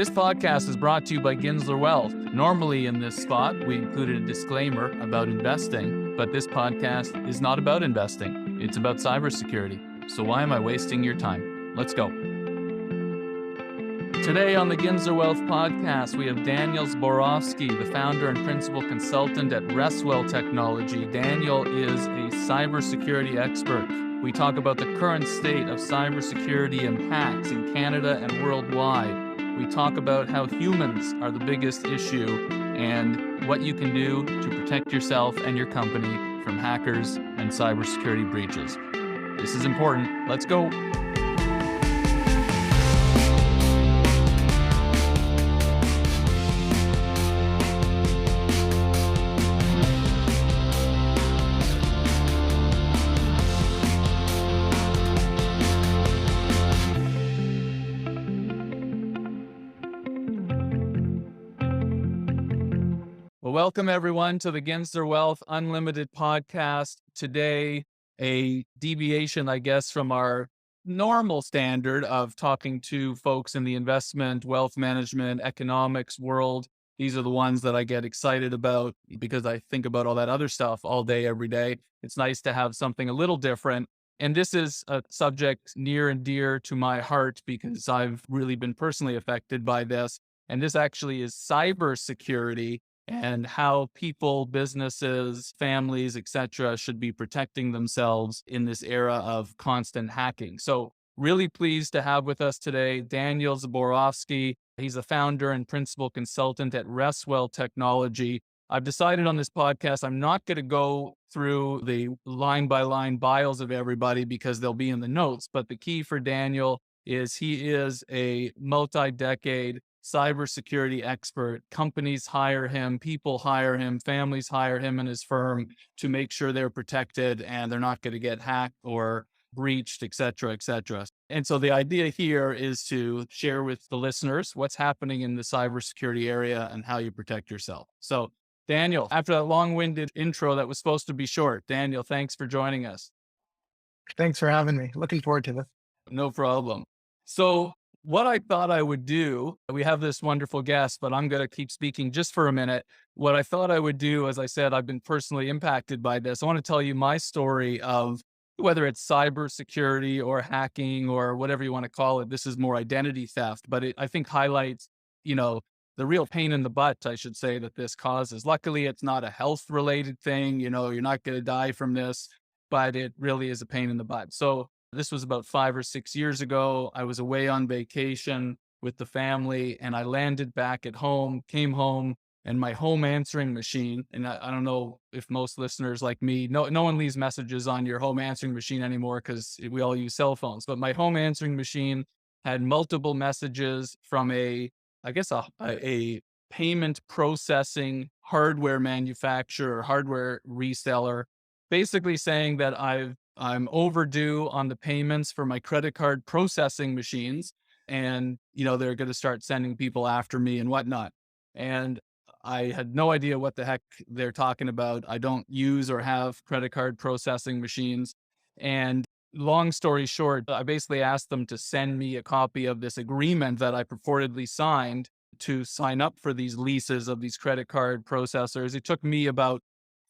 This podcast is brought to you by Ginsler Wealth. Normally in this spot, we included a disclaimer about investing, but this podcast is not about investing. It's about cybersecurity. So why am I wasting your time? Let's go. Today on the Ginsler Wealth podcast, we have Daniel Zborovski, the founder and principal consultant at RestWell Technology. Daniel is a cybersecurity expert. We talk about the current state of cybersecurity and hacks in Canada and worldwide. We talk about how humans are the biggest issue and what you can do to protect yourself and your company from hackers and cybersecurity breaches. This is important. Let's go. Well, welcome everyone to the Ginsler Wealth Unlimited podcast. Today, a deviation, I guess, from our normal standard of talking to folks in the investment, wealth management, economics world. These are the ones that I get excited about because I think about all that other stuff all day, every day. It's nice to have something a little different. And this is a subject near and dear to my heart because I've really been personally affected by this. And this actually is cybersecurity and how people, businesses, families, etc., should be protecting themselves in this era of constant hacking. So really pleased to have with us today Daniel Zborovski. He's a founder and principal consultant at RestWell Technology. I've decided on this podcast, I'm not going to go through the line-by-line bios of everybody because they'll be in the notes. But the key for Daniel is he is a multi-decade cybersecurity expert. Companies hire him, people hire him, families hire him and his firm to make sure they're protected and they're not going to get hacked or breached, et cetera, et cetera. And so the idea here is to share with the listeners what's happening in the cybersecurity area and how you protect yourself. So Daniel, after that long-winded intro that was supposed to be short, Daniel, thanks for joining us. Thanks for having me. Looking forward to this. No problem. So what I thought I would do, we have this wonderful guest, but I'm going to keep speaking just for a minute. What I thought I would do, as I said, I've been personally impacted by this. I want to tell you my story of whether it's cybersecurity or hacking or whatever you want to call it. This is more identity theft, but it, I think, highlights, the real pain in the butt, I should say, that this causes. Luckily, it's not a health-related thing. You're not going to die from this, but it really is a pain in the butt. So this was about 5 or 6 years ago. I was away on vacation with the family and I landed back at home, came home, and my home answering machine, and I don't know if most listeners like me, no one leaves messages on your home answering machine anymore because we all use cell phones, but my home answering machine had multiple messages from a payment processing hardware manufacturer, hardware reseller, basically saying that I'm overdue on the payments for my credit card processing machines. And, they're going to start sending people after me and whatnot. And I had no idea what the heck they're talking about. I don't use or have credit card processing machines. And long story short, I basically asked them to send me a copy of this agreement that I purportedly signed to sign up for these leases of these credit card processors. It took me about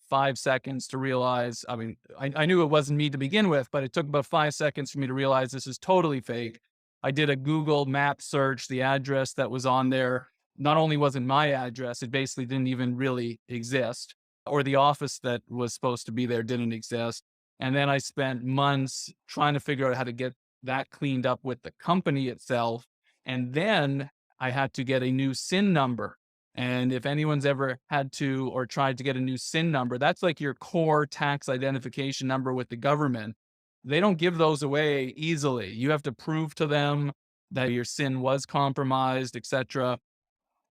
5 seconds to realize, I knew it wasn't me to begin with, but it took about 5 seconds for me to realize this is totally fake. I did a Google map search. The address that was on there not only wasn't my address, it basically didn't even really exist, or the office that was supposed to be there didn't exist. And then I spent months trying to figure out how to get that cleaned up with the company itself. And then I had to get a new SIN number. And if anyone's ever had to or tried to get a new SIN number, that's like your core tax identification number with the government. They don't give those away easily. You have to prove to them that your SIN was compromised, etc.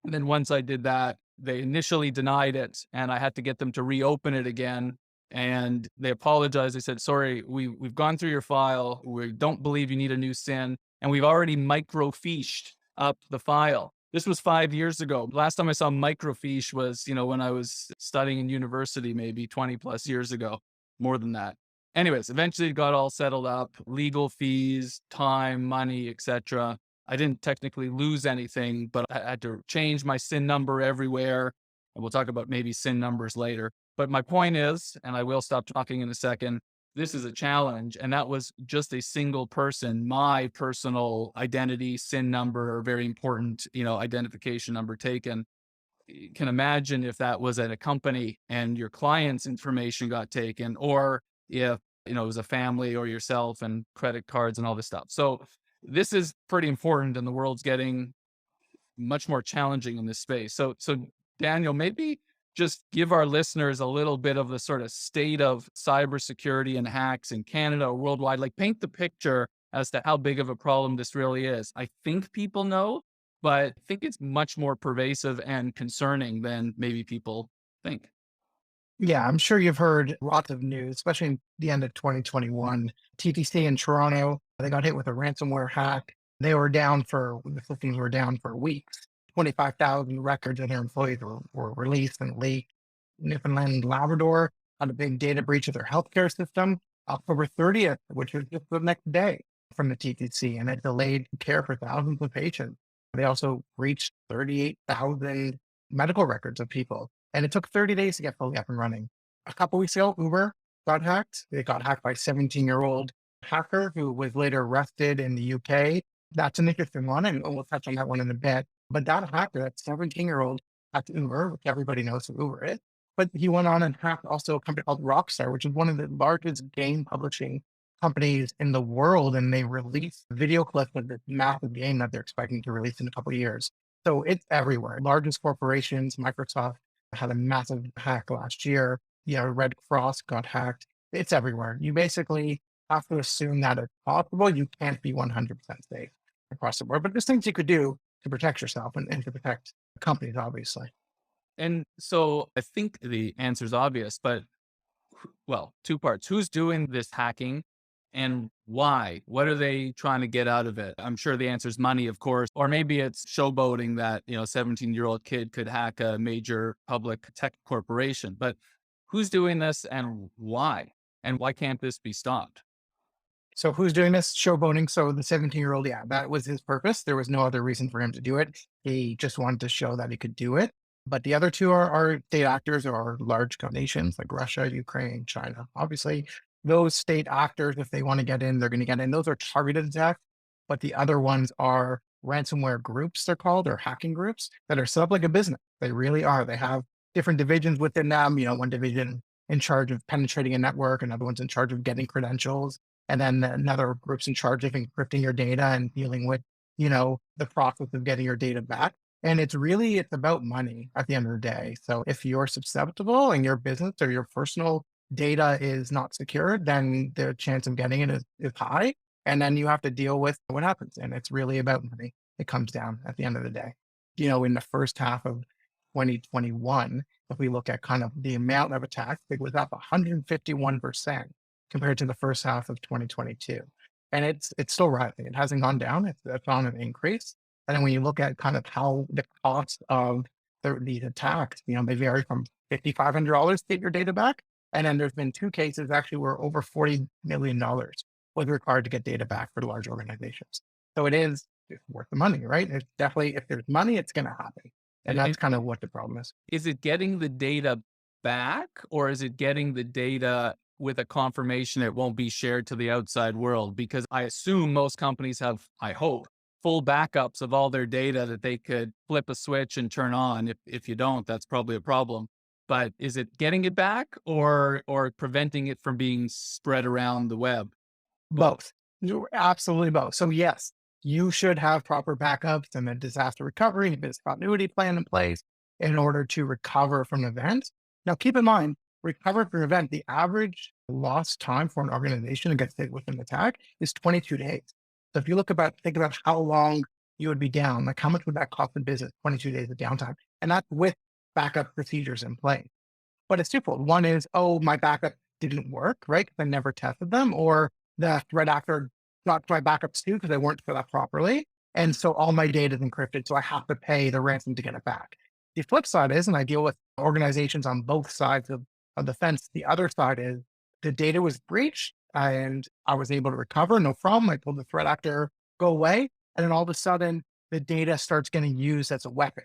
And then once I did that, they initially denied it and I had to get them to reopen it again. And they apologized. They said, sorry, we've gone through your file. We don't believe you need a new SIN. And we've already microfished up the file. This was 5 years ago. Last time I saw microfiche was, when I was studying in university, maybe 20 plus years ago, more than that. Anyways, eventually it got all settled up, legal fees, time, money, etc. I didn't technically lose anything, but I had to change my SIN number everywhere. And we'll talk about maybe SIN numbers later. But my point is, and I will stop talking in a second, this is a challenge. And that was just a single person, my personal identity, SIN number, very important, identification number taken. You can imagine if that was at a company and your client's information got taken, or if, it was a family or yourself and credit cards and all this stuff. So this is pretty important, and the world's getting much more challenging in this space. So Daniel, maybe just give our listeners a little bit of the sort of state of cybersecurity and hacks in Canada or worldwide, like paint the picture as to how big of a problem this really is. I think people know, but I think it's much more pervasive and concerning than maybe people think. Yeah, I'm sure you've heard lots of news, especially in the end of 2021. TTC in Toronto, they got hit with a ransomware hack. The systems were down for weeks. 25,000 records of their employees were released and leaked. Newfoundland and Labrador had a big data breach of their healthcare system October 30th, which was just the next day from the TTC, and it delayed care for thousands of patients. They also breached 38,000 medical records of people, and it took 30 days to get fully up and running. A couple weeks ago, Uber got hacked. It got hacked by a 17-year-old hacker who was later arrested in the UK. That's an interesting one, and we'll touch on that one in a bit. But that hacker, that 17-year-old, hacked Uber, which everybody knows who Uber is. But he went on and hacked also a company called Rockstar, which is one of the largest game publishing companies in the world. And they released video clips of this massive game that they're expecting to release in a couple of years. So it's everywhere. Largest corporations, Microsoft had a massive hack last year. Red Cross got hacked. It's everywhere. You basically have to assume that it's possible. You can't be 100% safe across the board, but there's things you could do to protect yourself and to protect companies, obviously. And so I think the answer is obvious, but well, two parts. Who's doing this hacking and why? What are they trying to get out of it? I'm sure the answer is money, of course, or maybe it's showboating that, 17-year-old kid could hack a major public tech corporation. But who's doing this and why? And why can't this be stopped? So who's doing this? Showboating. So the 17-year-old, yeah, that was his purpose. There was no other reason for him to do it. He just wanted to show that he could do it. But the other two are state actors or large nations like Russia, Ukraine, China. Obviously, those state actors, if they want to get in, they're going to get in. Those are targeted attacks. But the other ones are ransomware groups, they're called, or hacking groups that are set up like a business. They really are. They have different divisions within them. One division in charge of penetrating a network, another one's in charge of getting credentials, and then another group's in charge of encrypting your data and dealing with, the process of getting your data back. And it's about money at the end of the day. So if you're susceptible and your business or your personal data is not secured, then the chance of getting it is high. And then you have to deal with what happens. And it's really about money. It comes down at the end of the day. In the first half of 2021, if we look at kind of the amount of attacks, it was up 151% compared to the first half of 2022. And it's still rising. It hasn't gone down. It's on an increase. And then when you look at kind of how the cost of these attacks, they vary from $5,500 to get your data back. And then there's been two cases actually where over $40 million was required to get data back for large organizations. So it's worth the money, right? It's definitely, if there's money, it's going to happen. And that's kind of what the problem is. Is it getting the data back, or is it getting the data with a confirmation it won't be shared to the outside world? Because I assume most companies have, I hope, full backups of all their data that they could flip a switch and turn on. If you don't, that's probably a problem. But is it getting it back or preventing it from being spread around the web? Both. Absolutely both. So yes, you should have proper backups and a disaster recovery and business continuity plan in place in order to recover from events. Now, keep in mind, recover from an event, the average lost time for an organization to get hit with an attack is 22 days. So if you think about how long you would be down, like how much would that cost the business, 22 days of downtime? And that's with backup procedures in place. But it's twofold. One is, oh, my backup didn't work, right? Because I never tested them, or the threat actor got my backups too because they weren't set up properly. And so all my data is encrypted. So I have to pay the ransom to get it back. The flip side is, and I deal with organizations on both sides of the fence. The other side is the data was breached and I was able to recover, no problem. I told the threat actor, go away. And then all of a sudden, the data starts getting used as a weapon.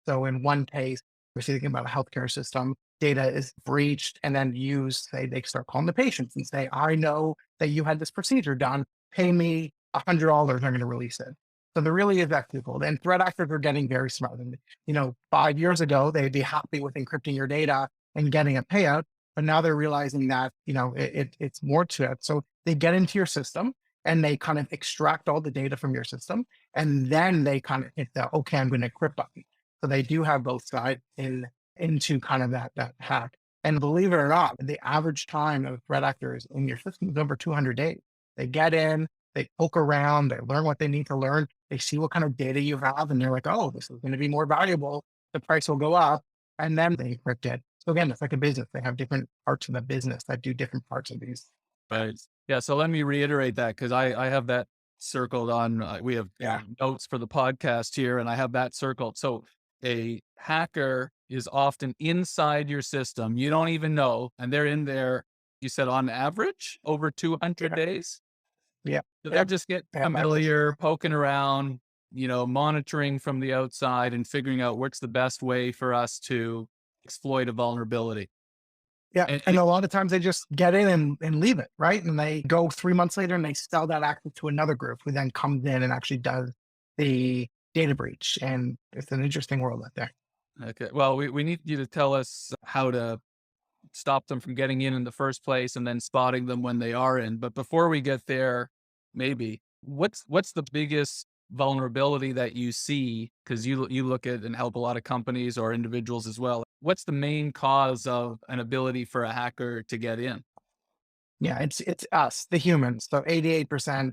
So in one case, we're thinking about a healthcare system, data is breached and then used, say they start calling the patients and say, I know that you had this procedure done, pay me $100, I'm going to release it. So there really is that twofold. And threat actors are getting very smart. And, 5 years ago, they'd be happy with encrypting your data and getting a payout. But now they're realizing that, it's more to it. So they get into your system and they kind of extract all the data from your system. And then they kind of hit the, okay, I'm going to encrypt button. So they do have both sides into kind of that hack. And believe it or not, the average time of threat actors in your system is over 200 days. They get in, they poke around, they learn what they need to learn, they see what kind of data you have, and they're like, oh, this is going to be more valuable. The price will go up, and then they encrypt it. So again, it's like a business. They have different parts of the business that do different parts of these. Right. Yeah. So let me reiterate that because I have that circled on. We have Yeah. notes for the podcast here, and I have that circled. So a hacker is often inside your system. You don't even know, and they're in there. You said on average over 200 Yeah. days. Yeah. So they'll Yep. just get Yeah. familiar, poking around, monitoring from the outside and figuring out what's the best way for us to exploit a vulnerability. Yeah. And And a lot of times they just get in and leave it, right? And they go 3 months later and they sell that access to another group who then comes in and actually does the data breach. And it's an interesting world out there. okay, well, we need you to tell us how to stop them from getting in the first place and then spotting them when they are in. But before we get there, maybe what's the biggest vulnerability that you see? Because you look at and help a lot of companies or individuals as well. What's the main cause of an ability for a hacker to get in? Yeah, it's us, the humans. So 88%,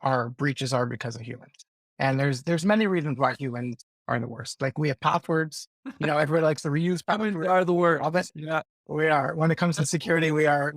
our breaches are because of humans. And there's many reasons why humans are the worst. Like we have passwords, everybody likes to reuse Humans passwords. are the Love it. worst. Yeah. We are. When it comes to security, we are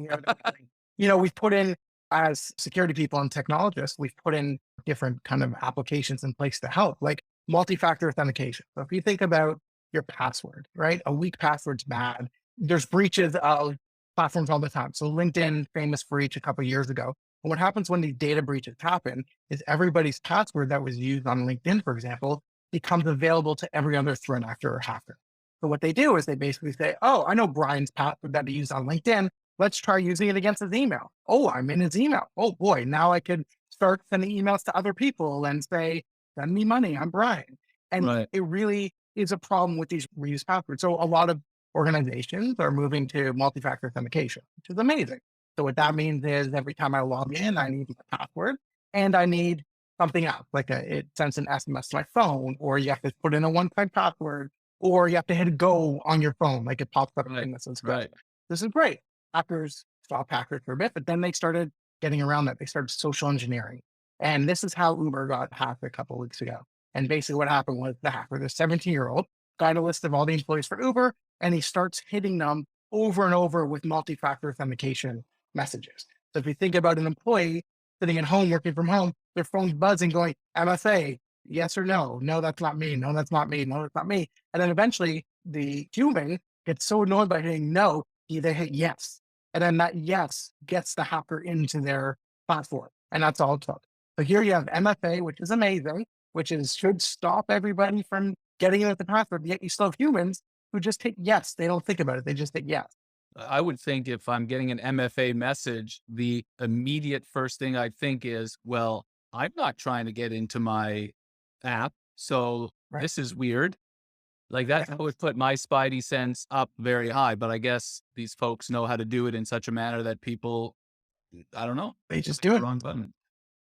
we've put in as security people and technologists, we've put in different kind of applications in place to help, like multi-factor authentication. So if you think about your password, right? A weak password's bad. There's breaches of platforms all the time. So LinkedIn, famous breach a couple of years ago. And what happens when these data breaches happen is everybody's password that was used on LinkedIn, for example, becomes available to every other threat actor or hacker. So what they do is they basically say, oh, I know Brian's password that he used on LinkedIn. Let's try using it against his email. Oh, I'm in his email. Oh boy, now I can start sending emails to other people and say, send me money. I'm Brian. And Right. it really is a problem with these reused passwords. So a lot of organizations are moving to multi-factor authentication, which is amazing. So what that means is every time I log in, I need a password and I need something else, like it sends an SMS to my phone, or you have to put in a one-time password, or you have to hit go on your phone, like it pops up a Right. thing that says go. Right. This is great. Hackers stopped hackers for a bit, but then they started getting around that. They started social engineering. And this is how Uber got hacked a couple of weeks ago. And basically what happened was the hacker, the 17-year-old, got a list of all the employees for Uber, and he starts hitting them over and over with multi-factor authentication messages. So if you think about an employee sitting at home, working from home, their phone's buzzing, going, MFA, yes or no? No, that's not me. No, that's not me. No, that's not me. And then eventually the human gets so annoyed by hitting no, they hit yes. And then that yes gets the hacker into their platform. And that's all it took. So here you have MFA, which is amazing, should stop everybody from getting in at the password. Yet you still have humans who just hit yes. They don't think about it. They just hit yes. I would think if I'm getting an MFA message, the immediate first thing I'd think is, well, I'm not trying to get into my app. So Right. this is weird. Like Yeah. that would put my spidey sense up very high. But I guess these folks know how to do it in such a manner that people, I don't know, They just just hit do the it. wrong button.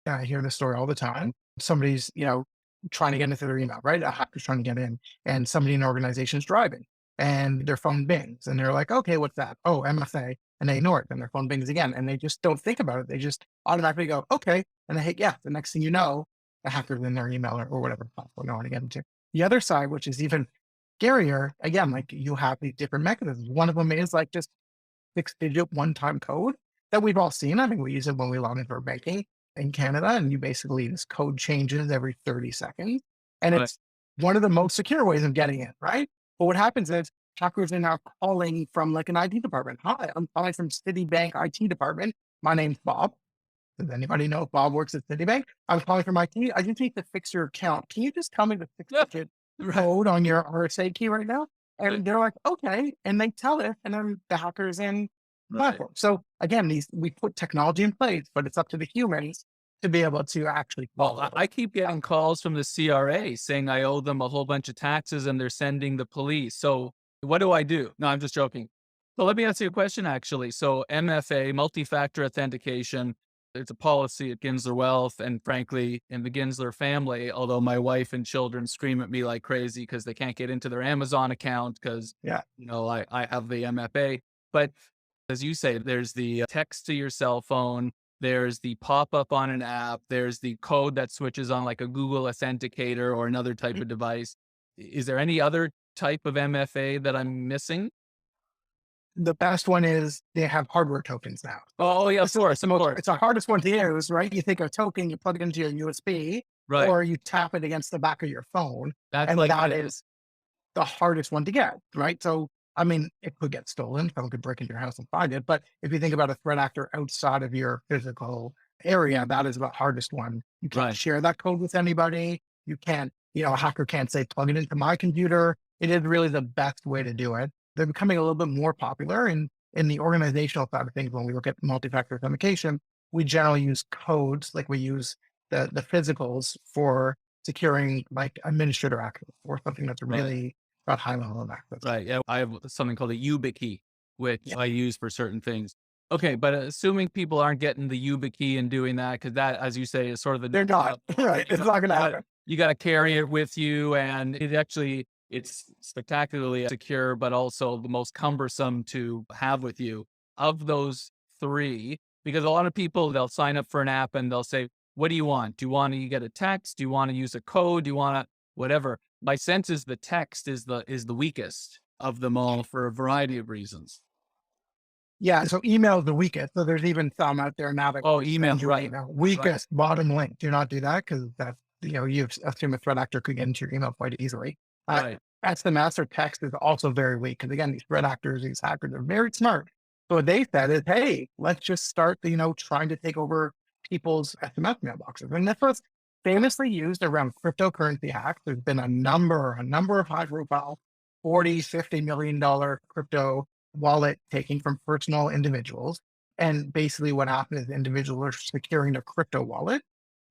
Yeah, I hear this story all the time. Somebody's, trying to get into their email, right? A hacker's trying to get in, and somebody in the organization is driving and their phone bings and they're like, okay, what's that? Oh, MFA. And they ignore it. And their phone bings again. And they just don't think about it. They just automatically go, okay. And they hit yes. The next thing you know, the hacker's in their email or whatever platform they want to get into. The other side, which is even scarier, again, like you have these different mechanisms. One of them is like just 6-digit one-time code that we've all seen. I think we use it when we log into our banking in Canada, and you basically, this code changes every 30 seconds. And Right. it's one of the most secure ways of getting in, right? But what happens is hackers are now calling from like an IT department. Hi, I'm calling from Citibank IT department. My name's Bob. Does anybody know if Bob works at Citibank? I was calling from IT. I just need to fix your account. Can you just tell me the six Yeah. digit Right. code on your RSA key right now? Right. And they're like, okay. And they tell it, and then the hackers in the Right. platform. So again, we put technology in place, but it's up to the humans to be able to actually Well, follow I keep getting calls from the CRA saying I owe them a whole bunch of taxes and they're sending the police. So what do I do? No, I'm just joking. So let me ask you a question actually. So MFA, multi-factor authentication, it's a policy at Ginsler Wealth and frankly in the Ginsler family, although my wife and children scream at me like crazy because they can't get into their Amazon account because, Yeah. I have the MFA. But as you say, there's the text to your cell phone, there's the pop-up on an app, there's the code that switches on like a Google Authenticator or another type of device. Is there any other type of MFA that I'm missing? The best one is they have hardware tokens now. Oh, yeah, of course, The of most, course. it's the hardest one to use, right? You think a token, you plug it into your USB, Right. or you tap it against the back of your phone, That's and like that is the hardest one to get, right? So, I mean, it could get stolen. Someone could break into your house and find it. But if you think about a threat actor outside of your physical area, that is the hardest one. You can't right, share that code with anybody. You can't, a hacker can't say, plug it into my computer. It is really the best way to do it. They're becoming a little bit more popular in the organizational side of things. When we look at multi-factor authentication, we generally use codes, like we use the physicals for securing like administrator access or something that's right, really got high level of access. right. Yeah, I have something called a YubiKey, which Yeah, I use for certain things. Okay, but assuming people aren't getting the YubiKey and doing that, because that, as you say, is sort of the they're not right. It's not going to happen. you got to carry it with you, and it's spectacularly secure, but also the most cumbersome to have with you. Of those three, because a lot of people they'll sign up for an app and they'll say, "What do you want? Do you want to get a text? Do you want to use a code? Do you want to whatever?" My sense is the text is the weakest of them all for a variety of reasons. Yeah. So email is the weakest. So there's even some out there now that Oh, email, send you an right, email. right, Weakest bottom link. Do not do that because that's, you assume a threat actor could get into your email quite easily. Uh, right, SMS or text is also very weak because again, these threat actors, these hackers are very smart. So what they said is, hey, let's just start, trying to take over people's SMS mailboxes. And this was famously used around cryptocurrency hacks. There's been a number of high profile 40, $50 million crypto wallet taking from personal individuals. And basically what happened is individuals are securing their crypto wallet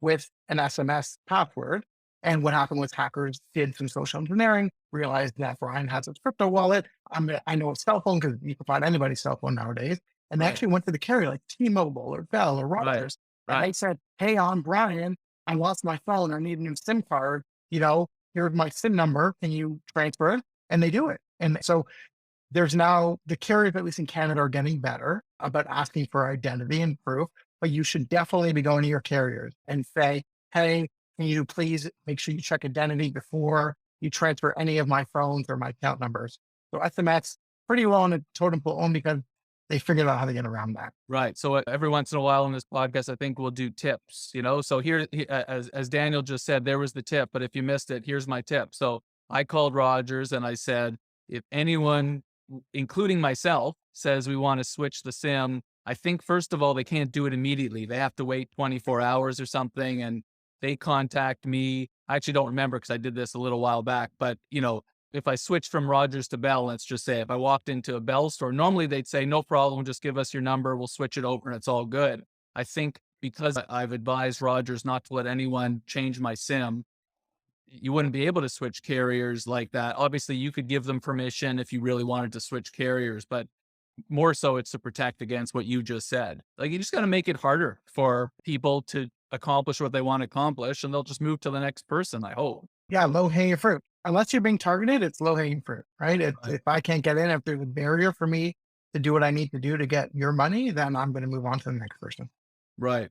with an SMS password. And what happened was hackers did some social engineering, realized that Brian has his crypto wallet. I know his cell phone because you can find anybody's cell phone nowadays. And they right, actually went to the carrier like T-Mobile or Bell or right, Rogers. And right, they said, hey, I'm Brian. I lost my phone. I need a new SIM card. Here's my SIM number. Can you transfer it? And they do it. And so there's now the carriers, at least in Canada, are getting better about asking for identity and proof, but you should definitely be going to your carriers and say, hey, can you please make sure you check identity before you transfer any of my phones or my account numbers? So SMS pretty well on a totem pole only because they figured out how to get around that. right. So every once in a while in this podcast, I think we'll do tips. So as Daniel just said, there was the tip, but if you missed it, here's my tip. So I called Rogers and I said, if anyone, including myself, says we want to switch the SIM, I think first of all they can't do it immediately. They have to wait 24 hours or something, and they contact me. I actually don't remember because I did this a little while back, but if I switched from Rogers to Bell, let's just say if I walked into a Bell store, normally they'd say, no problem, just give us your number, we'll switch it over and it's all good. I think because I've advised Rogers not to let anyone change my SIM, you wouldn't be able to switch carriers like that. Obviously, you could give them permission if you really wanted to switch carriers, but more so it's to protect against what you just said. Like you just got to make it harder for people to accomplish what they want to accomplish and they'll just move to the next person, I hope. Yeah, low hanging fruit. Unless you're being targeted, it's low hanging fruit, right? Right. If I can't get in, if there's a barrier for me to do what I need to do to get your money, then I'm going to move on to the next person. Right.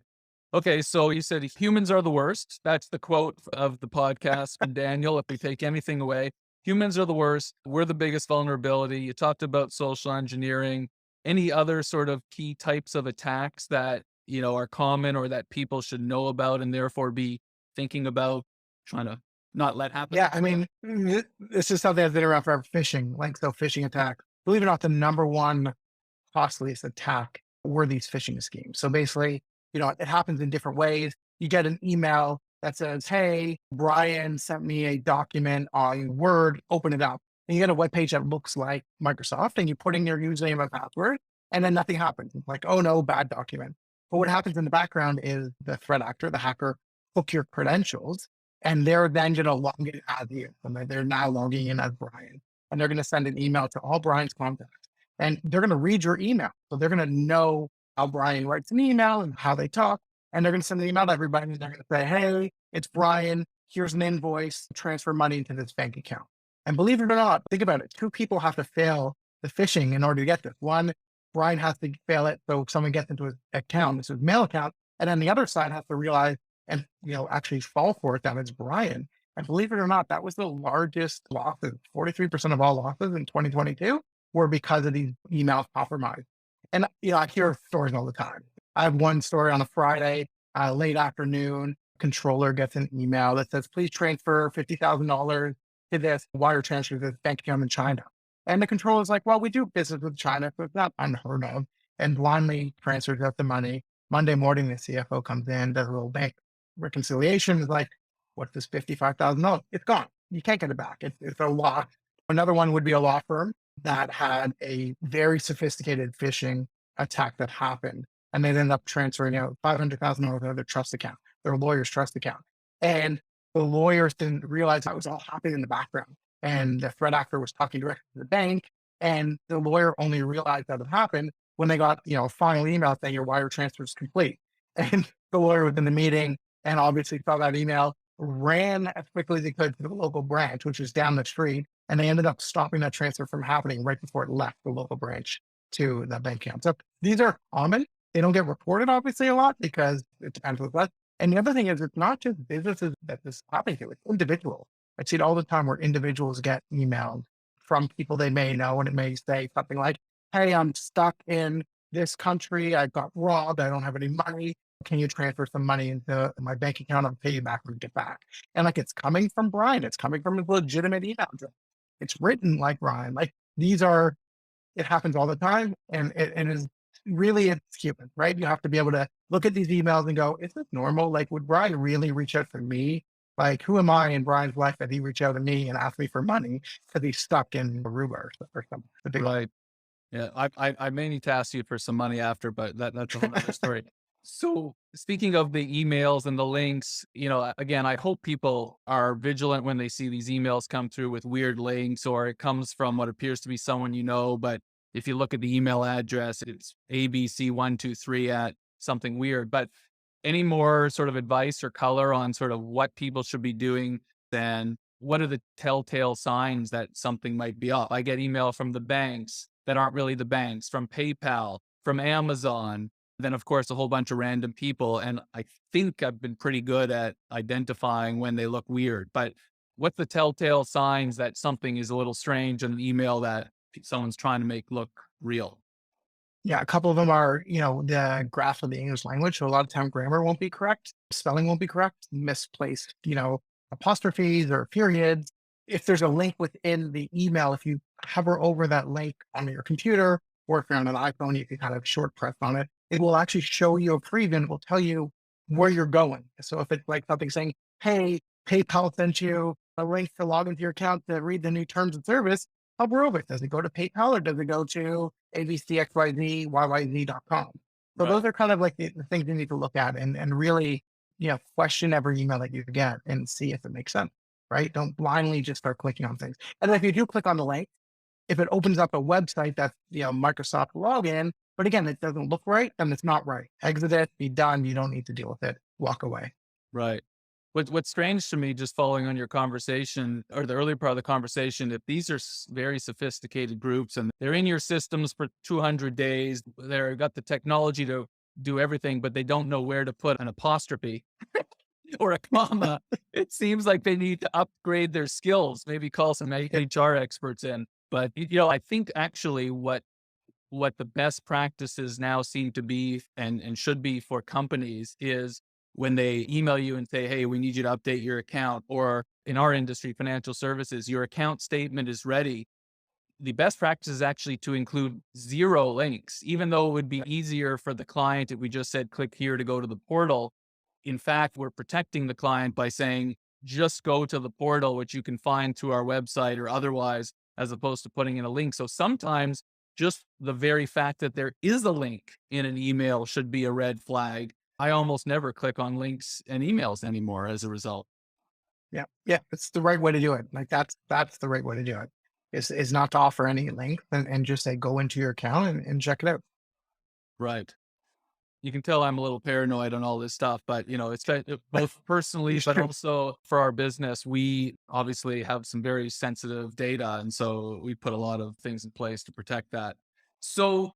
Okay, so you said humans are the worst. That's the quote of the podcast from Daniel. If we take anything away, humans are the worst. We're the biggest vulnerability. You talked about social engineering. Any other sort of key types of attacks that, are common or that people should know about and therefore be thinking about trying to not let happen? Yeah, I mean, this is something that's been around forever. Phishing, like so, phishing attack. Believe it or not, the number one costliest attack were these phishing schemes. So basically, It happens in different ways. You get an email that says, "Hey, Brian sent me a document on Word, open it up." And you get a web page that looks like Microsoft, and you put in your username and password, and then nothing happens. It's like, oh no, bad document. But what happens in the background is the threat actor, the hacker, hook your credentials, and they're then going to log in as you. And they're now logging in as Brian. And they're going to send an email to all Brian's contacts. And they're going to read your email. So they're going to know how Brian writes an email and how they talk. And they're going to send an email to everybody. And they're going to say, "Hey, it's Brian. Here's an invoice. Transfer money into this bank account." And believe it or not, think about it. Two people have to fail the phishing in order to get this. One, Brian has to fail it so someone gets into his account, this is mail account. And then the other side has to realize and actually fall for it that it's Brian. And believe it or not, that was the largest losses. 43% of all losses in 2022 were because of these emails compromised. And I hear stories all the time. I have one story on a Friday, late afternoon. Controller gets an email that says, "Please transfer $50,000 to this wire transfer to this bank account in China." And the controller is like, "Well, we do business with China, so it's not unheard of," and blindly transfers out the money. Monday morning, the CFO comes in, does a little bank reconciliation, is like, "What's this $55,000? It's gone. You can't get it back. It's a loss." Another one would be a law firm that had a very sophisticated phishing attack that happened. And they ended up transferring out $500,000 out of their trust account, their lawyer's trust account. And the lawyers didn't realize that was all happening in the background. And the threat actor was talking directly to the bank. And the lawyer only realized that it happened when they got, a final email saying your wire transfer is complete. And the lawyer was in the meeting and obviously saw that email, ran as quickly as he could to the local branch, which was down the street. And they ended up stopping that transfer from happening right before it left the local branch to the bank account. So these are common. They don't get reported obviously a lot because it depends on what. And the other thing is it's not just businesses that this is happening to, it's individuals. I see it all the time where individuals get emailed from people they may know, and it may say something like, "Hey, I'm stuck in this country. I got robbed. I don't have any money. Can you transfer some money into my bank account? I'll pay you back when you get back." And like it's coming from Brian. It's coming from his legitimate email address. It's written like Brian. Like it happens all the time. And it is really, it's human, right? You have to be able to look at these emails and go, is this normal? Like, would Brian really reach out for me? Like, who am I in Brian's life that he reach out to me and ask me for money because he's stuck in Aruba or something? Right. Yeah. I may need to ask you for some money after, but that's a whole other story. So speaking of the emails and the links, again, I hope people are vigilant when they see these emails come through with weird links, or it comes from what appears to be someone but if you look at the email address, it's abc123 at something weird. But any more sort of advice or color on sort of what people should be doing, then what are the telltale signs that something might be off? I get email from the banks that aren't really the banks, from PayPal, from Amazon, then of course a whole bunch of random people. And I think I've been pretty good at identifying when they look weird. But what's the telltale signs that something is a little strange in an email that someone's trying to make look real? Yeah, a couple of them are, the grasp of the English language. So a lot of time grammar won't be correct, spelling won't be correct, misplaced, apostrophes or periods. If there's a link within the email, if you hover over that link on your computer, or if you're on an iPhone, you can kind of short press on it. It will actually show you a preview and it will tell you where you're going. So if it's like something saying, "Hey, PayPal sent you a link to log into your account to read the new terms of service," hover over it. Does it go to PayPal or does it go to abcxyzyyyz.com? So Right. those are kind of like the things you need to look at and really, question every email that you get and see if it makes sense, right? Don't blindly just start clicking on things. And if you do click on the link, if it opens up a website that's, Microsoft login, but again, it doesn't look right, then it's not right. Exit it, be done. You don't need to deal with it. Walk away. Right. What's strange to me, just following on your conversation or the earlier part of the conversation, if these are very sophisticated groups and they're in your systems for 200 days, they've got the technology to do everything, but they don't know where to put an apostrophe or a comma. It seems like they need to upgrade their skills, maybe call some HR experts in. But, I think actually what the best practices now seem to be and should be for companies is when they email you and say, "Hey, we need you to update your account," or in our industry, financial services, "Your account statement is ready." the best practice is actually to include zero links, even though it would be easier for the client if we just said, click here to go to the portal. In fact, we're protecting the client by saying, just go to the portal, which you can find through our website or otherwise, as opposed to putting in a link. So sometimes just the very fact that there is a link in an email should be a red flag. I almost never click on links and emails anymore as a result. Yeah. Yeah. It's the right way to do it. Like that's the right way to do it is not to offer any links and just say, go into your account and check it out. Right. You can tell I'm a little paranoid on all this stuff, but it's both personally, It's but true. also for our business. We obviously have some very sensitive data, and so we put a lot of things in place to protect that. So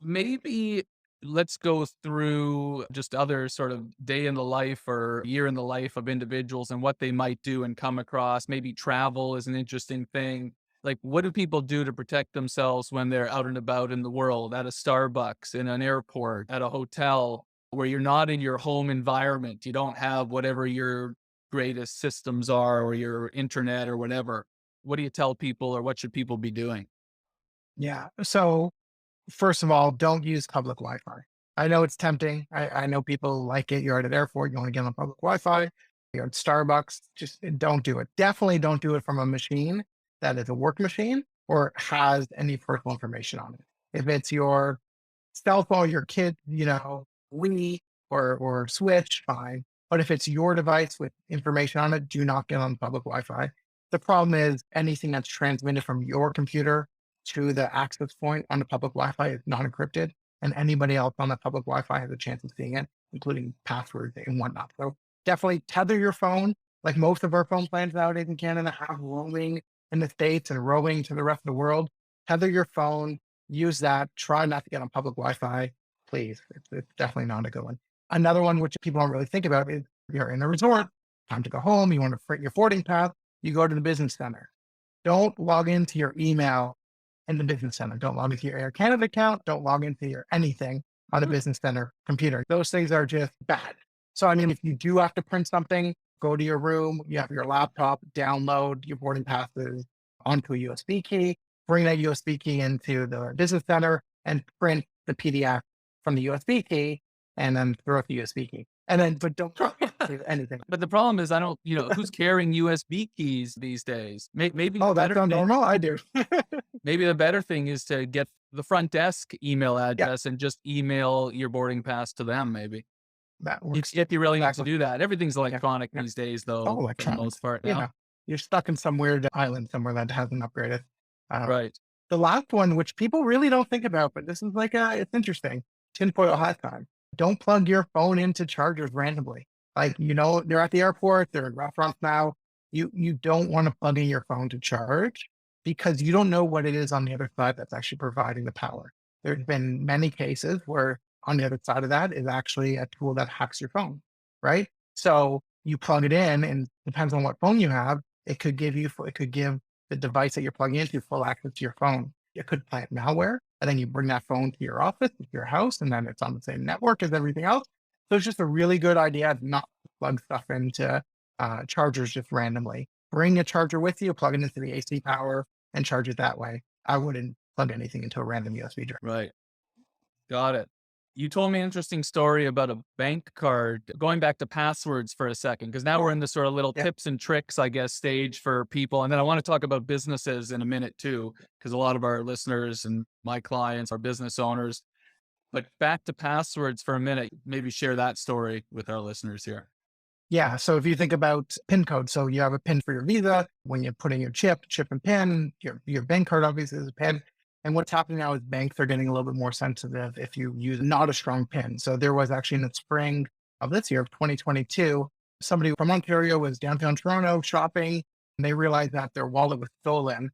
maybe let's go through just other sort of day in the life or year in the life of individuals and what they might do and come across. Maybe travel is an interesting thing. Like, what do people do to protect themselves when they're out and about in the world, at a Starbucks, in an airport, at a hotel, where you're not in your home environment? You don't have whatever your greatest systems are or your internet or whatever. What do you tell people, or what should people be doing? Yeah. So first of all, don't use public Wi-Fi. I know it's tempting. I know people like it. You're at an airport, you want to get on public Wi-Fi. You're at Starbucks. Just don't do it. Definitely don't do it from a machine that is a work machine or has any personal information on it. If it's your cell phone, your kid, Wii or Switch, fine. But if it's your device with information on it, do not get on public Wi-Fi. The problem is anything that's transmitted from your computer to the access point on the public Wi-Fi is not encrypted, and anybody else on the public Wi-Fi has a chance of seeing it, including passwords and whatnot. So definitely tether your phone. Like most of our phone plans nowadays in Canada have roaming in the States and roaming to the rest of the world. Tether your phone, use that. Try not to get on public Wi-Fi, please. It's definitely not a good one. Another one which people don't really think about is you're in a resort, time to go home. You want to freight your boarding pass. You go to the business center. Don't log into your email in the business center. Don't log into your Air Canada account. Don't log into your anything on the business center computer. Those things are just bad. So, I mean, if you do have to print something, go to your room, you have your laptop, download your boarding passes onto a USB key, bring that USB key into the business center and print the PDF from the USB key and then throw out the USB key. And then, but don't throw anything. But the problem is, I don't, who's carrying USB keys these days? Maybe the Oh, that's better not thing, normal. I do. maybe the better thing is to get the front desk email Yeah, address and just email your boarding pass to them. Maybe that if, works. if you really need to Exactly. do that. Everything's Yeah. electronic Yeah. these days, It's all though, for the electronic. most part now. You're stuck in some weird island somewhere that hasn't upgraded. Uh, Right. the last one, which people really don't think about, but this is like it's interesting. Tinfoil hat time. Don't plug your phone into chargers randomly. Like, they're at the airport, they're in restaurants now. You don't want to plug in your phone to charge because you don't know what it is on the other side that's actually providing the power. There's been many cases where on the other side of that is actually a tool that hacks your phone, right? So you plug it in, and depends on what phone you have, it could give the device that you're plugging into full access to your phone. It could plant malware, and then you bring that phone to your office, to your house, and then it's on the same network as everything else. So it's just a really good idea not to plug stuff into chargers just randomly. Bring a charger with you, plug it into the AC power, and charge it that way. I wouldn't plug anything into a random USB drive. Right. Got it. You told me an interesting story about a bank card. Going back to passwords for a second, because now we're in the sort of little Yeah. tips and tricks, I guess, stage for people. And then I want to talk about businesses in a minute too, because a lot of our listeners and my clients are business owners. But back to passwords for a minute, maybe share that story with our listeners here. Yeah. So if you think about PIN code, so you have a PIN for your Visa, when you put in your chip and PIN, your bank card obviously is a PIN. And what's happening now is banks are getting a little bit more sensitive if you use not a strong PIN. So there was actually in the spring of this year, of 2022, somebody from Ontario was downtown Toronto shopping, and they realized that their wallet was stolen.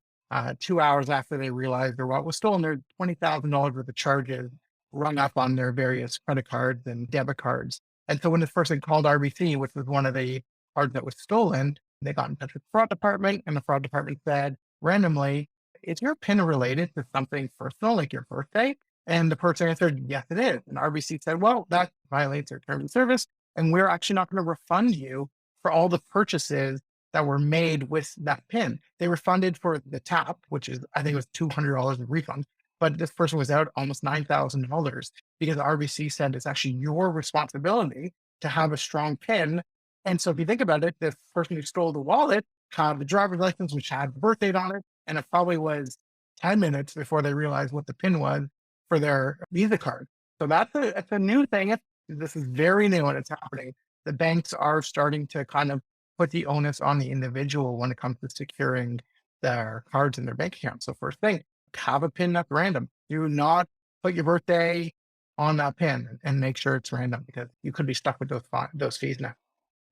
2 hours after they realized their wallet was stolen, their $20,000 worth of charges rung up on their various credit cards and debit cards. And so when this person called RBC, which was one of the cards that was stolen, they got in touch with the fraud department, and the fraud department said randomly, is your PIN related to something personal, like your birthday? And the person answered, yes, it is. And RBC said, well, that violates our terms of service, and we're actually not going to refund you for all the purchases that were made with that PIN. They were funded for the tap, which is, I think it was $200 in refund. But this person was out almost $9,000 because the RBC said it's actually your responsibility to have a strong PIN. And so if you think about it, the person who stole the wallet had the driver's license, which had the birth date on it. And it probably was 10 minutes before they realized what the PIN was for their Visa card. So it's a new thing. This is very new and it's happening. The banks are starting to kind of put the onus on the individual when it comes to securing their cards in their bank account. So first thing, have a PIN that's random. Do not put your birthday on that PIN and make sure it's random because you could be stuck with those fees now.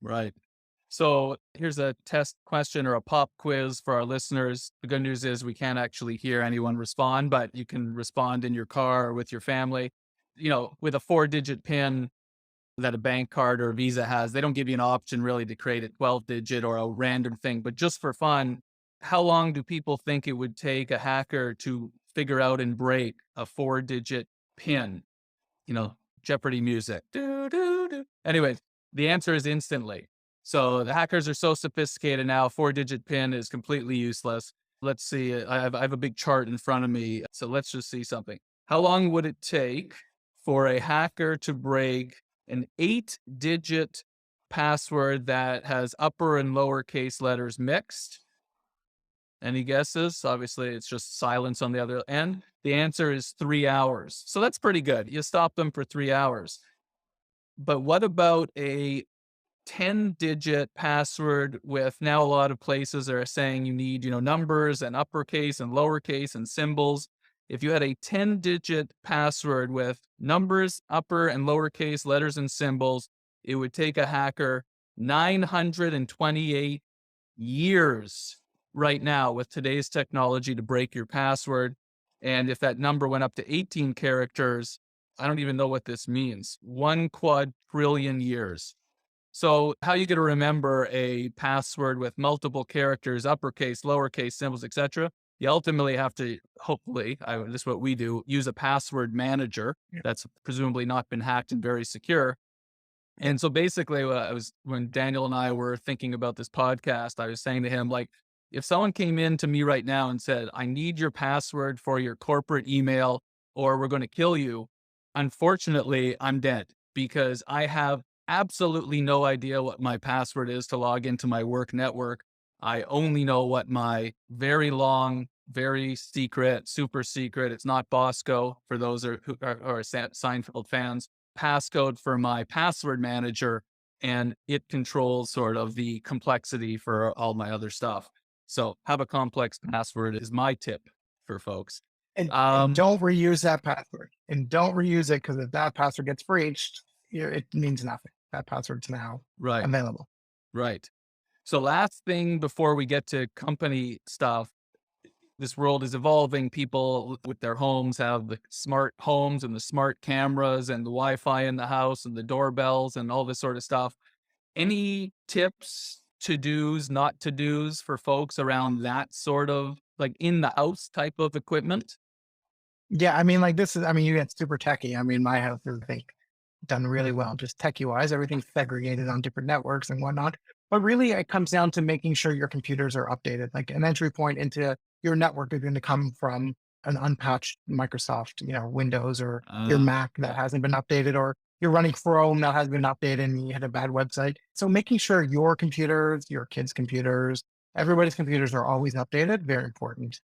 Right. So here's a test question or a pop quiz for our listeners. The good news is we can't actually hear anyone respond, but you can respond in your car or with your family. With a 4-digit PIN that a bank card or a Visa has, they don't give you an option really to create a 12-digit or a random thing. But just for fun, how long do people think it would take a hacker to figure out and break a 4-digit PIN? Jeopardy music. Do, do, do. Anyways, the answer is instantly. So the hackers are so sophisticated now, 4-digit PIN is completely useless. Let's see. I have a big chart in front of me. So let's just see something. How long would it take for a hacker to break an 8-digit password that has upper and lowercase letters mixed? Any guesses? Obviously, it's just silence on the other end. The answer is 3 hours. So that's pretty good. You stop them for 3 hours. But what about a 10-digit password with now a lot of places are saying you need, numbers and uppercase and lowercase and symbols. If you had a 10-digit password with numbers, upper and lowercase letters and symbols, it would take a hacker 928 years right now with today's technology to break your password. And if that number went up to 18 characters, I don't even know what this means. 1 quadrillion years. So how you going to remember a password with multiple characters, uppercase, lowercase, symbols, etc.? You ultimately have to, hopefully, this is what we do, use a password manager that's presumably not been hacked and very secure. And so basically, when Daniel and I were thinking about this podcast, I was saying to him, like, if someone came in to me right now and said, I need your password for your corporate email or we're going to kill you, unfortunately, I'm dead because I have absolutely no idea what my password is to log into my work network. I only know what my very long, very secret, super secret, it's not Bosco for those who are Seinfeld fans, passcode for my password manager, and it controls sort of the complexity for all my other stuff. So have a complex password is my tip for folks. And don't reuse that password. And don't reuse it because if that password gets breached, it means nothing. That password's now available. Right. So last thing before we get to company stuff, this world is evolving. People with their homes have the smart homes and the smart cameras and the Wi-Fi in the house and the doorbells and all this sort of stuff. Any tips, to-dos, not to-dos for folks around that sort of like in the house type of equipment? Yeah, I mean, you get super techie. I mean, my house is, I think, done really well, just techie wise. Everything's segregated on different networks and whatnot. But really, it comes down to making sure your computers are updated. Like an entry point into your network is going to come from an unpatched Microsoft, Windows or your Mac that hasn't been updated, or you're running Chrome that has been updated and you hit a bad website. So making sure your computers, your kids' computers, everybody's computers are always updated, very important.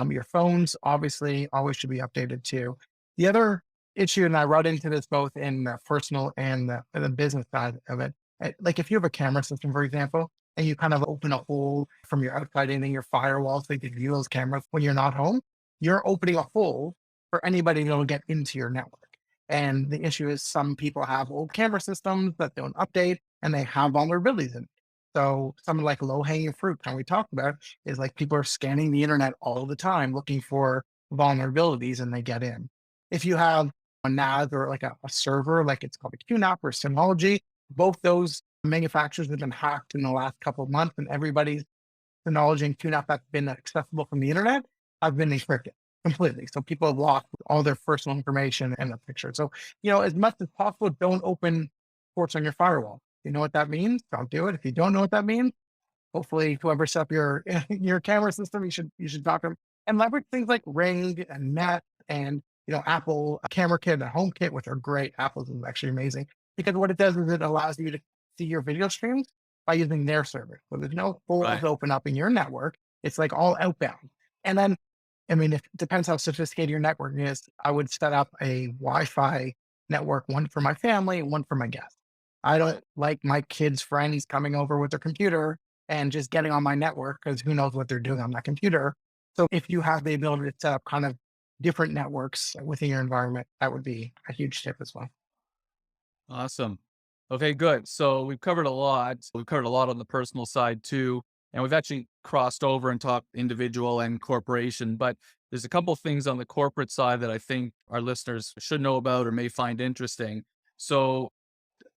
Your phones obviously always should be updated too. The other issue, and I wrote into this both in the personal and the business side of it, like if you have a camera system, for example, and you kind of open a hole from your outside in your firewall so you can view those cameras when you're not home, you're opening a hole for anybody to get into your network. And the issue is some people have old camera systems that don't update and they have vulnerabilities in it. So something like low-hanging fruit, and we talked about, is like people are scanning the internet all the time looking for vulnerabilities and they get in. If you have a NAS or like a server, like it's called a QNAP or Synology, both those manufacturers have been hacked in the last couple of months, and everybody's Synology and QNAP that's been accessible from the internet have been encrypted completely. So people have lost all their personal information in the picture. So, as much as possible, don't open ports on your firewall. You know what that means? Don't do it. If you don't know what that means, hopefully whoever set up your your camera system, you should talk to them and leverage things like Ring and Net and Apple Camera Kit and Home Kit, which are great. Apple's is actually amazing because what it does is it allows you to see your video streams by using their server. So there's no holes Right. open up in your network. It's like all outbound. And then, I mean, it depends how sophisticated your network is. I would set up a Wi-Fi network, one for my family, one for my guests. I don't like my kids' friends coming over with their computer and just getting on my network because who knows what they're doing on that computer. So if you have the ability to set up kind of different networks within your environment, that would be a huge tip as well. Awesome. Okay, good. So we've covered a lot. We've covered a lot on the personal side too. And we've actually crossed over and talked individual and corporation. But there's a couple things on the corporate side that I think our listeners should know about or may find interesting. So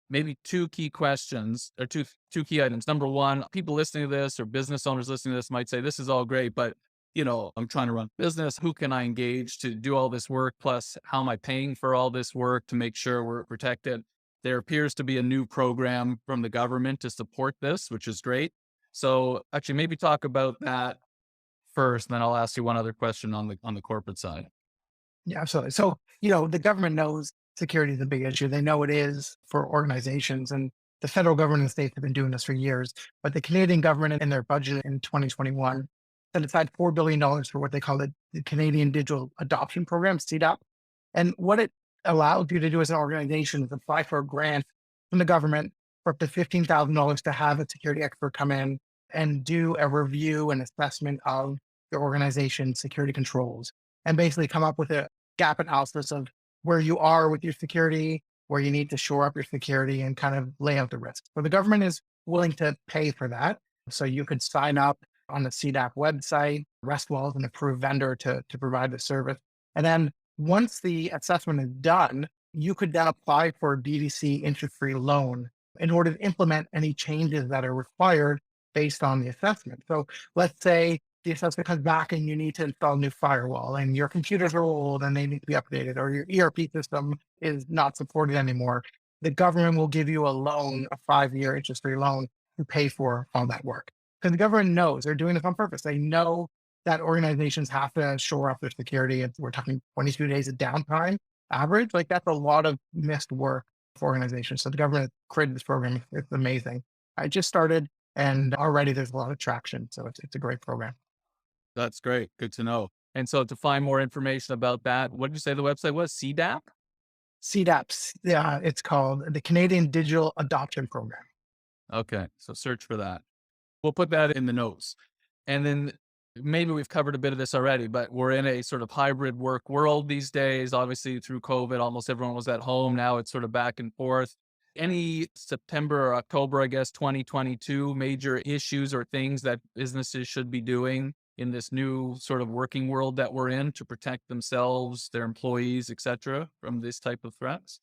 maybe two key questions or two key items. Number one, people listening to this or business owners listening to this might say, this is all great, but I'm trying to run a business. Who can I engage to do all this work? Plus, how am I paying for all this work to make sure we're protected? There appears to be a new program from the government to support this, which is great. So actually maybe talk about that first, and then I'll ask you one other question on the corporate side. Yeah, absolutely. So, the government knows security is a big issue. They know it is for organizations, and the federal government and states have been doing this for years. But the Canadian government in their budget in 2021 set aside $4 billion for what they call the Canadian Digital Adoption Program, CDAP. And what it allows you to do as an organization is apply for a grant from the government for up to $15,000 to have a security expert come in and do a review and assessment of your organization's security controls and basically come up with a gap analysis of where you are with your security, where you need to shore up your security and kind of lay out the risks. So the government is willing to pay for that. So you could sign up on the CDAP website. RestWell is an approved vendor to provide the service. And then once the assessment is done, you could then apply for a BDC interest-free loan in order to implement any changes that are required based on the assessment. So let's say the assessment comes back and you need to install a new firewall and your computers are old and they need to be updated, or your ERP system is not supported anymore. The government will give you a loan, a 5-year interest-free loan to pay for all that work. Because the government knows they're doing this on purpose. They know that organizations have to shore up their security. And we're talking 22 days of downtime average. Like that's a lot of missed work for organizations. So the government created this program. It's amazing. I just started and already there's a lot of traction. So it's a great program. That's great. Good to know. And so to find more information about that, what did you say the website was? CDAP? CDAPS, yeah, it's called the Canadian Digital Adoption Program. Okay. So search for that. We'll put that in the notes. And then maybe we've covered a bit of this already, but we're in a sort of hybrid work world these days. Obviously, through COVID, almost everyone was at home. Now it's sort of back and forth. Any September or October, I guess, 2022 major issues or things that businesses should be doing in this new sort of working world that we're in to protect themselves, their employees, et cetera, from this type of threats?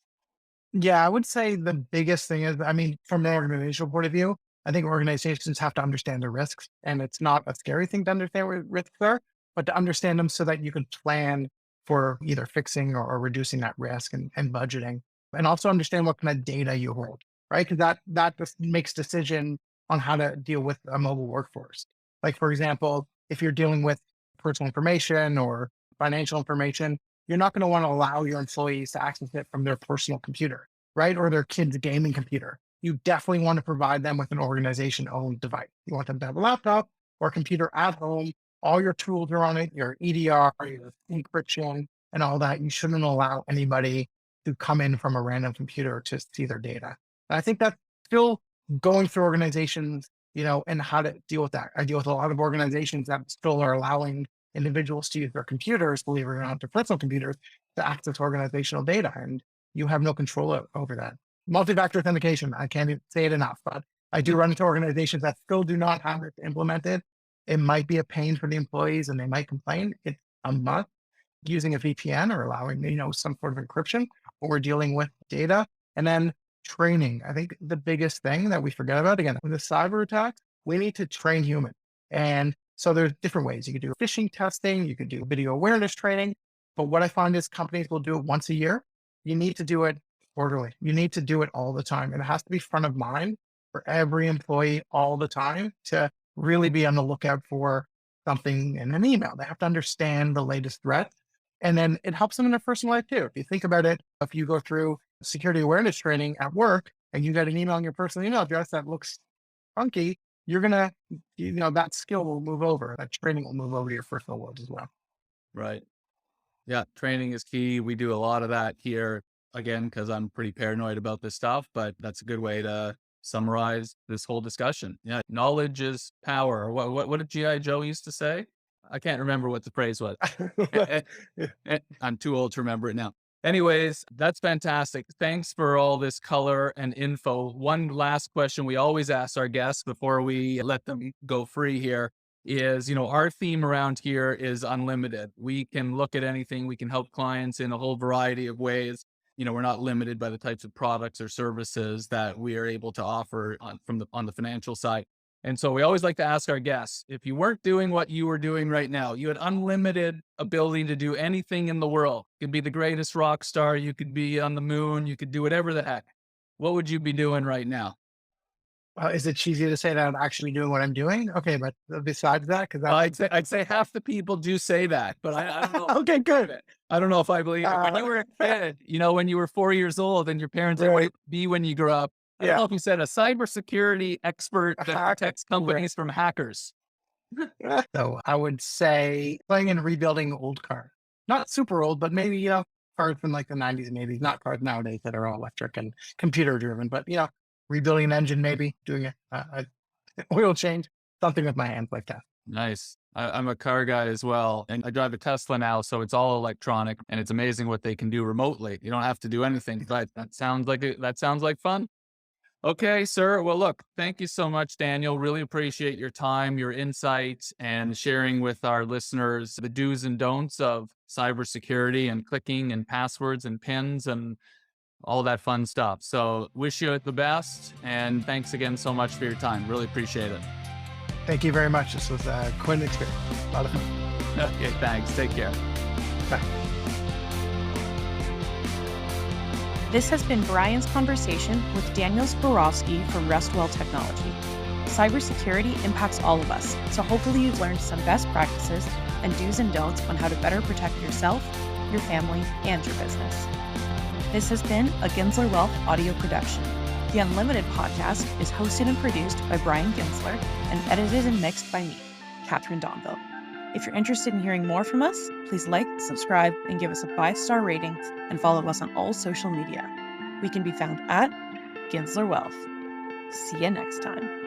Yeah, I would say the biggest thing is, I mean, from an organizational point of view, I think organizations have to understand the risks. And it's not a scary thing to understand what risks are, but to understand them so that you can plan for either fixing or reducing that risk and budgeting. And also understand what kind of data you hold, right? Because that just makes decision on how to deal with a mobile workforce. Like, for example, if you're dealing with personal information or financial information, you're not going to want to allow your employees to access it from their personal computer, right? Or their kid's gaming computer. You definitely want to provide them with an organization owned device. You want them to have a laptop or a computer at home. All your tools are on it, your EDR, your encryption, and all that. You shouldn't allow anybody to come in from a random computer to see their data. And I think that's still going through organizations, and how to deal with that. I deal with a lot of organizations that still are allowing individuals to use their computers, believe it or not, their personal computers, to access organizational data. And you have no control over that. Multi-factor authentication, I can't even say it enough, but I do run into organizations that still do not have it implemented. It might be a pain for the employees and they might complain. It's a must using a VPN or allowing, some sort of encryption when we're dealing with data. And then training. I think the biggest thing that we forget about, again, with a cyber attack, we need to train humans. And so there's different ways. You could do phishing testing, you could do video awareness training. But what I find is companies will do it once a year. You need to do it quarterly. You need to do it all the time. And it has to be front of mind for every employee all the time to really be on the lookout for something in an email. They have to understand the latest threat. And then it helps them in their personal life too. If you think about it, if you go through security awareness training at work and you get an email on your personal email address that looks funky, you're going to, that skill will move over. That training will move over to your personal world as well. Right. Yeah, training is key. We do a lot of that here, again, because I'm pretty paranoid about this stuff, but that's a good way to summarize this whole discussion. Yeah, knowledge is power. What did GI Joe used to say? I can't remember what the phrase was. I'm too old to remember it now. Anyways, that's fantastic. Thanks for all this color and info. One last question we always ask our guests before we let them go free here is, our theme around here is unlimited. We can look at anything. We can help clients in a whole variety of ways. We're not limited by the types of products or services that we are able to offer on the financial side. And so we always like to ask our guests, if you weren't doing what you were doing right now, you had unlimited ability to do anything in the world. You could be the greatest rock star. You could be on the moon. You could do whatever the heck. What would you be doing right now? Is it cheesy to say that I'm actually doing what I'm doing? Okay, but besides that, because I'd say half the people do say that, but I don't know. okay, good. I don't know if I believe it. When you were a kid, when you were 4 years old and your parents said, "What do you be when you grow up?" I don't know if you said a cybersecurity expert that protects companies from hackers. So I would say playing and rebuilding old cars. Not super old, but maybe, cars from like the 90s and 80s, not cars nowadays that are all electric and computer driven, but, rebuilding an engine, maybe doing a oil change, something with my hands like that. Nice. I'm a car guy as well, and I drive a Tesla now, so it's all electronic, and it's amazing what they can do remotely. You don't have to do anything, but that sounds like fun. Okay, sir. Well, look, thank you so much, Daniel. Really appreciate your time, your insights, and sharing with our listeners the do's and don'ts of cybersecurity and clicking and passwords and pins and all that fun stuff. So wish you the best, and thanks again so much for your time. Really appreciate it. Thank you very much. This was quite an experience. A lot of fun. Okay, thanks. Take care. Bye. This has been Brian's conversation with Daniel Zborovski from RestWell Technology. Cybersecurity impacts all of us, so hopefully you've learned some best practices and do's and don'ts on how to better protect yourself, your family, and your business. This has been a Ginsler Wealth audio production. The Unlimited podcast is hosted and produced by Brian Ginsler and edited and mixed by me, Catherine Donville. If you're interested in hearing more from us, please like, subscribe, and give us a 5-star rating and follow us on all social media. We can be found at Ginsler Wealth. See you next time.